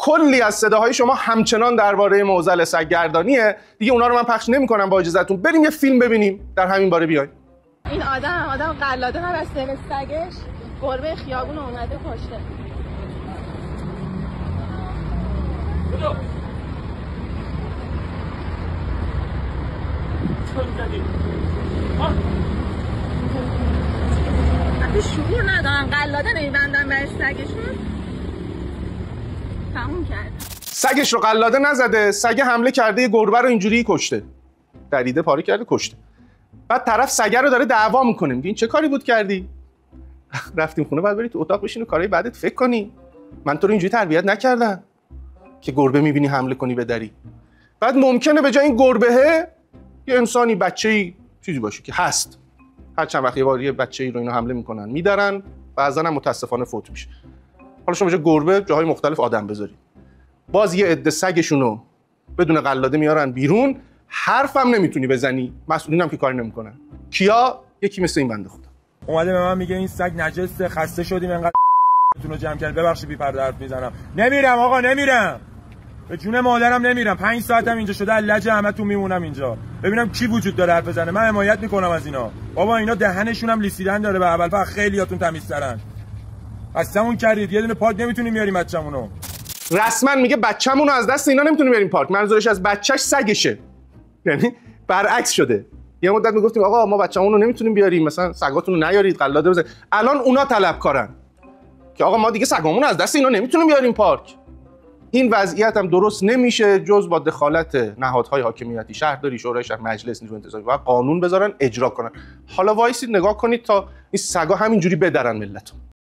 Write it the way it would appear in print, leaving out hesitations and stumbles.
کلی از صداهای شما همچنان درباره معضل سگ‌گردانیه. دیگه اونا رو من پخش نمی‌کنم با اجازهتون. بریم یه فیلم ببینیم در همین باره بیاین. این آدم قلاده نبسته به سگش، گربه خیابون اومده کشته. شعور ندارن، قلاده نمیبندن به سگشون. تموم کرد. سگش رو قلاده نزده، سگ حمله کرده یه گربه رو اینجوری کشته. دریده پاره کرده کشته. بعد طرف سگه رو داره دعوا میکنه، میگه این چه کاری بود کردی؟ رفتیم خونه، بعد بری تو اتاق بشین و کارهای بعدت فکر کنی. من تو رو اینجوری تربیت نکردم که گربه میبینی حمله کنی به دری. بعد ممکنه به جای این گربهه یه انسانی، بچه‌ای چیزی باشه که هست. هر چند وقت یه بار یه بچه‌ای رو اینا حمله میکنن، میدرن، بعضا هم متاسفانه فوت میشه. حالا شما به جای گربه جاهای مختلف آدم بذارید. باز یه عده سگشونو بدون قلاده میارن بیرون، حرفم نمیتونی بزنی، مسئولینم که کاری نمیکنن. کیا؟ یکی مثل این بنده خدا اومده به من میگه این سگ نجسه، خسته شدیم انقدر تونو جمع کرد، ببخشید بی پرده حرف میزنم. نمیرم آقا، نمیرم، به جون مادرم نمیرم. 5 ساعتم اینجا شده، لج همتون میمونم اینجا ببینم کی وجود داره حرف بزنه. من حمایت میکنم از اینا. بابا اینا دهنشون هم لیسیدن داره، به اول فقط خیلیاتون تمیزترن. قسمون کردید یه دونه پاک نمیتونیم بیاریم بچه‌مونو. رسما میگه بچه‌مون رو از دست اینا نمیتونیم بریم پارک. منظورش از بچه‌ش سگشه. یعنی برعکس شده. یه مدت میگفتیم آقا ما بچه‌مون رو نمیتونیم بیاریم، مثلا سگاتون رو نیارید قلاده بزنید. الان اونا طلبکارن که آقا ما دیگه سگامون رو از دست اینا نمیتونیم بیاریم پارک. این وضعیت هم درست نمیشه جز با دخالت نهادهای حاکمیتی، شهرداری، شورای شهر، مجلس، نیروی انتظامی و قانون بذارن اجرا کنن. حالا وایسید نگاه کنید تا این سگا همینجوری بدرن ملتو.